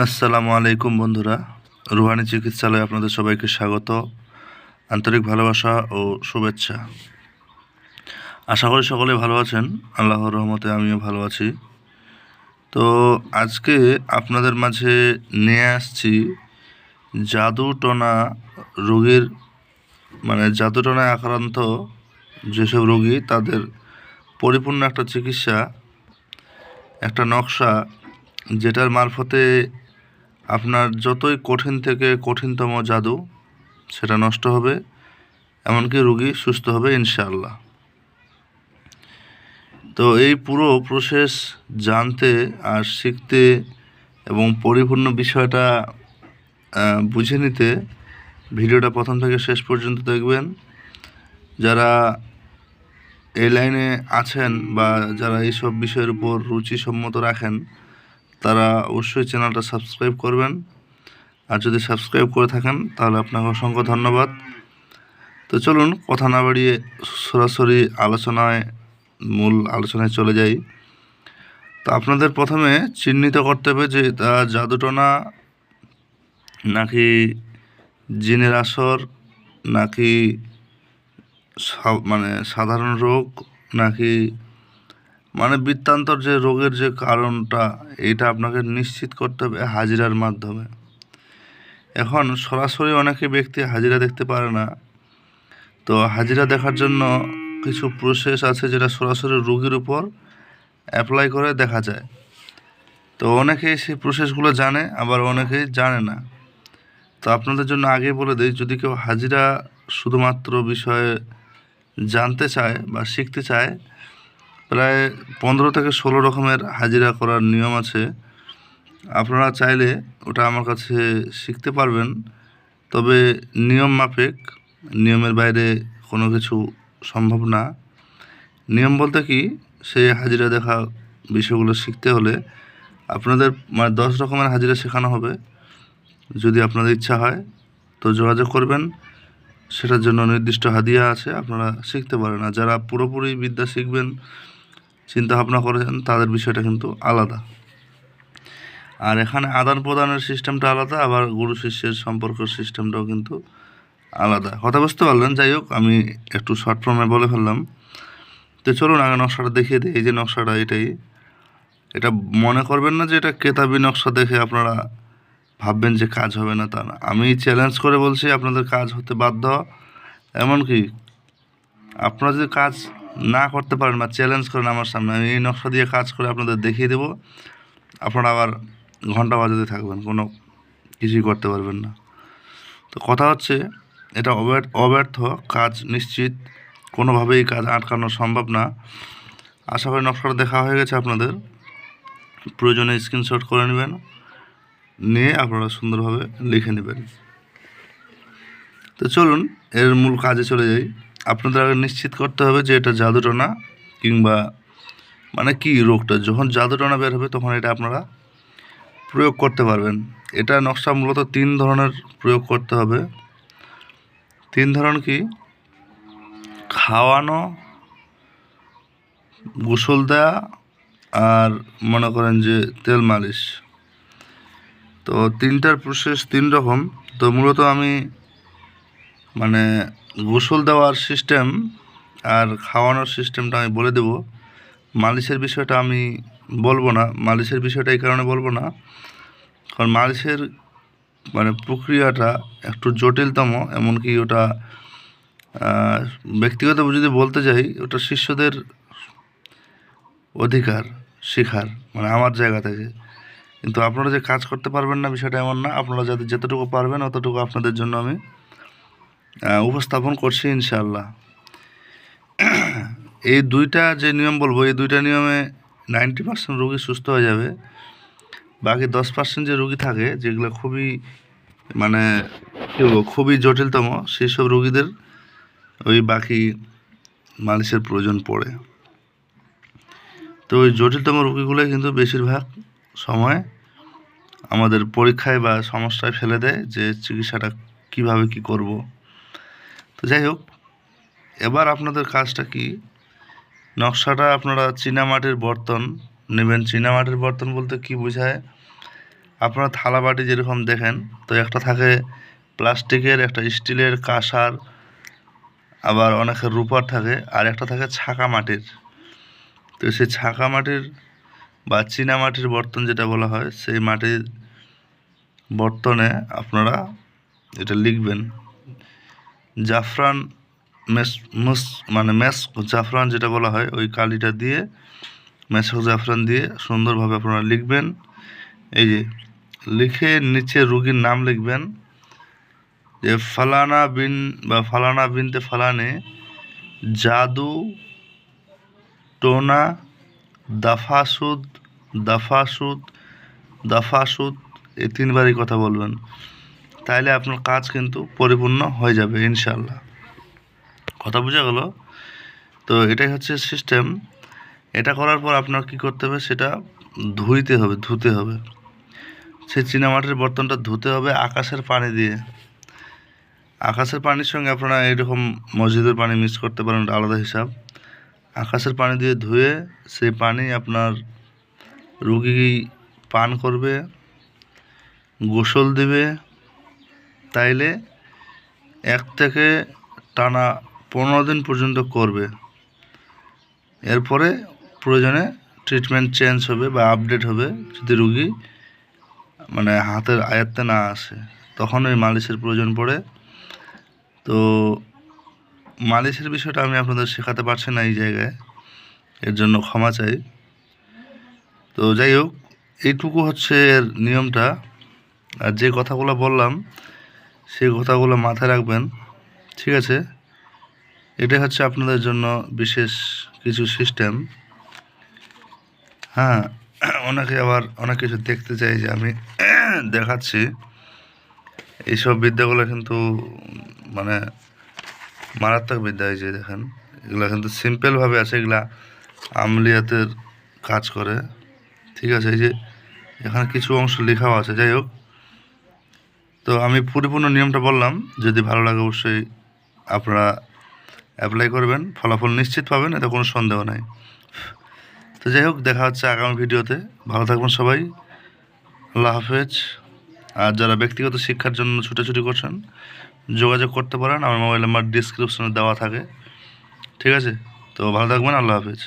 আসসালামু আলাইকুম বন্ধুরা, রুহানি চিকিৎসালয়ে আপনাদের সবাইকে স্বাগত, আন্তরিক ভালোবাসা ও শুভেচ্ছা। আশা করি সকলে ভালো আছেন। আল্লাহর রহমতে আমিও ভালো আছি। তো আজকে আপনাদের মাঝে নিয়ে আসছি জাদুটোনা রোগীর জাদুটোনায় আক্রান্ত যেসব রোগী তাদের পরিপূর্ণ একটা চিকিৎসা, একটা নকশা, যেটার মারফতে আপনার যতই কঠিন থেকে কঠিনতম জাদু সেটা নষ্ট হবে, এমনকি রোগী সুস্থ হবে ইনশাআল্লাহ। তো এই পুরো প্রসেস জানতে আর শিখতে এবং পরিপূর্ণ বিষয়টা বুঝে নিতে ভিডিওটা প্রথম থেকে শেষ পর্যন্ত দেখবেন। যারা এই লাইনে আছেন বা যারা এইসব বিষয়ের উপর রুচিসম্মত রাখেন তারা অবশ্যই চ্যানেলটা সাবস্ক্রাইব করবেন। আর যদি সাবস্ক্রাইব করে থাকেন তাহলে আপনাকে অসংখ্য ধন্যবাদ। তো চলুন কথা না বাড়িয়ে সরাসরি মূল আলোচনায় চলে যাই। তো আপনাদের প্রথমে চিহ্নিত করতে হবে যে তা জাদুটোনা নাকি জিনের আসর, নাকি সাধারণ রোগ, নাকি বৃত্তান্তর যে রোগের যে কারণটা, এটা আপনাকে নিশ্চিত করতে হবে হাজিরার মাধ্যমে। এখন সরাসরি অনেকে ব্যক্তি হাজিরা দেখতে পারে না, তো হাজিরা দেখার জন্য কিছু প্রসেস আছে যেটা সরাসরি রোগীর উপর অ্যাপ্লাই করে দেখা যায়। তো অনেকেই সেই প্রসেসগুলো জানে, আবার অনেকেই জানে না। তো আপনাদের জন্য আগেই বলে দিই, যদি কেউ হাজিরা শুধুমাত্র বিষয়ে জানতে চায় বা শিখতে চায়, প্রায় 15 থেকে 16 রকমের হাজিরা করার নিয়ম আছে। আপনারা চাইলে ওটা আমার কাছে শিখতে পারবেন, তবে নিয়ম মাফিক, নিয়মের বাইরে কোনো কিছু সম্ভব না। নিয়ম বলতে কি, সেই হাজিরা দেখা বিষয়গুলো শিখতে হলে আপনাদের 10 রকমের হাজিরা শেখানো হবে। যদি আপনাদের ইচ্ছা হয় তো যোগাযোগ করবেন, সেটার জন্য নির্দিষ্ট হাদিয়া আছে, আপনারা শিখতে পারেন। আর যারা পুরোপুরি বিদ্যা শিখবেন চিন্তা ভাবনা করেছেন তাদের বিষয়টা কিন্তু আলাদা। আর এখানে আদান প্রদানের সিস্টেমটা আলাদা, আবার গুরু শিষ্যের সম্পর্কের সিস্টেমটাও কিন্তু আলাদা। কথা বুঝতে পারলেন? যাই হোক, আমি একটু শর্ট ফর্মে বলে ফেললাম। তো চলুন আগে নকশাটা দেখিয়ে দিই। এই যে নকশাটা, এটা মনে করবেন না যে এটা কেতাবি নকশা দেখে আপনারা ভাববেন যে কাজ হবে না, তা না। আমি চ্যালেঞ্জ করে বলছি আপনাদের কাজ হতে বাধ্য। এমনকি আপনারা যদি কাজ না করতে পারেন বা চ্যালেঞ্জ করেন আমার সামনে, আমি এই নকশা দিয়ে কাজ করে আপনাদের দেখিয়ে দেবো, আপনারা আবার ঘন্টা বাজাতে থাকবেন, কোনো কিছুই করতে পারবেন না। তো কথা হচ্ছে, এটা অব্যর্থ কাজ নিশ্চিত, কোনোভাবেই কাজ আটকানো সম্ভব না। আশা করি নকশাটা দেখা হয়ে গেছে আপনাদের। প্রয়োজনে স্ক্রিনশট করে নেবেন, নিয়ে আপনারা সুন্দরভাবে লিখে নেবেন। তো চলুন এর মূল কাজে চলে যাই। আপনাদের আগে নিশ্চিত করতে হবে যে এটা জাদুটোনা কিংবা কি রোগটা। যখন জাদুটোনা বের হবে তখন এটা আপনারা প্রয়োগ করতে পারবেন। এটা নকশা মূলত 3 ধরনের প্রয়োগ করতে হবে। 3 ধরন কি? খাওয়ানো, গোসল দেওয়া, আর মনে করেন যে তেল মালিশ। তো 3টার প্রসেস 3 রকম। তো মূলত আমি গোসল দেওয়ার সিস্টেম আর খাওয়ানোর সিস্টেমটা আমি বলে দেব। মালিশের বিষয়টা আমি বলবো না। মালিশের বিষয়টা এই কারণে বলবো না, কারণ মালিশের প্রক্রিয়াটা একটু জটিলতম। এমনকি ওটা ব্যক্তিগত যদি বলতে যাই, ওটা শিষ্যদের অধিকার শেখার, আমার জায়গা থেকে। কিন্তু আপনারা যে কাজ করতে পারবেন না বিষয়টা এমন না। আপনারা যাদের যতটুকু পারবেন অতটুকু আপনাদের জন্য আমি উপস্থাপন করছি ইনশাআল্লাহ। এই 2টা যে নিয়ম বলবো, এই 2টা নিয়মে 90% রোগী সুস্থ হয়ে যাবে। বাকি 10% যে রোগী থাকে, যেগুলো খুবই খুবই জটিলতম, সেই সব রোগীদের ওই বাকি মালিশের প্রয়োজন পড়ে। তো ওই জটিলতম রোগীগুলোই কিন্তু বেশিরভাগ সময় আমাদের পরীক্ষায় বা সমস্যায় ফেলে দেয় যে চিকিৎসাটা কিভাবে কি করব। তো যাই হোক, এবার আপনাদের কাজটা কি, নকশাটা আপনারা চীনামাটির বর্তন নেবেন। চীনামাটির বর্তন বলতে কি বোঝায়? আপনারা থালা বাটি যেরকম দেখেন, তো একটা থাকে প্লাস্টিকের, একটা স্টিলের, কাঁসার, আবার অনেকের রূপার থাকে, আর একটা থাকে ছাঁকা মাটির। তো সেই ছাঁকা মাটির বা চীনা মাটির বর্তন যেটা বলা হয়, সেই মাটির বর্তনে আপনারা এটা লিখবেন জাফরান মেস্ক জাফরান যেটা বলা হয়, ওই কালিটা দিয়ে মেস্ক জাফরান দিয়ে সুন্দরভাবে আপনারা লিখবেন। এই যে লিখে নিচে রুগীর নাম লিখবেন, যে ফালানা বিন বা ফালানা বিনতে ফালানে জাদু টোনা দাফাসুদ দাফাসুদ দাফাসুদ, এই 3বারই কথা বলবেন। তাইলে আপনার কাজ কিন্তু পরিপূর্ণ হয়ে যাবে ইনশাল্লাহ। কথা বোঝা গেল? তো এটাই হচ্ছে সিস্টেম। এটা করার পর আপনার কি করতে হবে, সেটা ধুতে হবে। সেই চীনামাটির বর্তনটা ধুতে হবে আকাশের পানি দিয়ে। আকাশের পানির সঙ্গে আপনারা এইরকম মসজিদের পানি মিক্স করতে পারেন, আলাদা হিসাব। আকাশের পানি দিয়ে ধুয়ে সেই পানি আপনার রুগী পান করবে, গোসল দেবে। তাইলে 1 থেকে টানা 15 দিন পর্যন্ত করবে। এরপরে প্রয়োজনে ট্রিটমেন্ট চেঞ্জ হবে বা আপডেট হবে, যদি রুগী হাতের আয়ত্তে না আসে, তখন ওই মালিশের প্রয়োজন পড়ে। তো মালিশের বিষয়টা আমি আপনাদের শেখাতে পারছি না এই জায়গায়, এর জন্য ক্ষমা চাই। তো যাই হোক, এইটুকু হচ্ছে এর নিয়মটা। আর যে কথাগুলো বললাম সেই কথাগুলো মাথায় রাখবেন, ঠিক আছে? এটাই হচ্ছে আপনাদের জন্য বিশেষ কিছু সিস্টেম। হ্যাঁ, অনেকে আবার অনেক কিছু দেখতে চাই যে আমি দেখাচ্ছি। এইসব বিদ্যাগুলো কিন্তু মারাত্মক বিদ্যা। এই যে দেখেন, এগুলো কিন্তু সিম্পলভাবে আছে, এগুলা আমলিয়াতের কাজ করে, ঠিক আছে? এই যে এখানে কিছু অংশ লেখাও আছে। যাই হোক, তো আমি পরিপূর্ণ নিয়মটা বললাম। যদি ভালো লাগে অবশ্যই আপনারা অ্যাপ্লাই করবেন, ফলাফল নিশ্চিত পাবেন, এতে কোনো সন্দেহ নাই। তো যাই হোক, দেখা হচ্ছে আগামী ভিডিওতে। ভালো থাকবেন সবাই, আল্লাহ হাফেজ। আর যারা ব্যক্তিগত শিক্ষার জন্য ছুটাছুটি করছেন, যোগাযোগ করতে পারেন, আমার মোবাইল নাম্বার ডিসক্রিপশনে দেওয়া থাকে, ঠিক আছে? তো ভালো থাকবেন, আল্লাহ হাফেজ।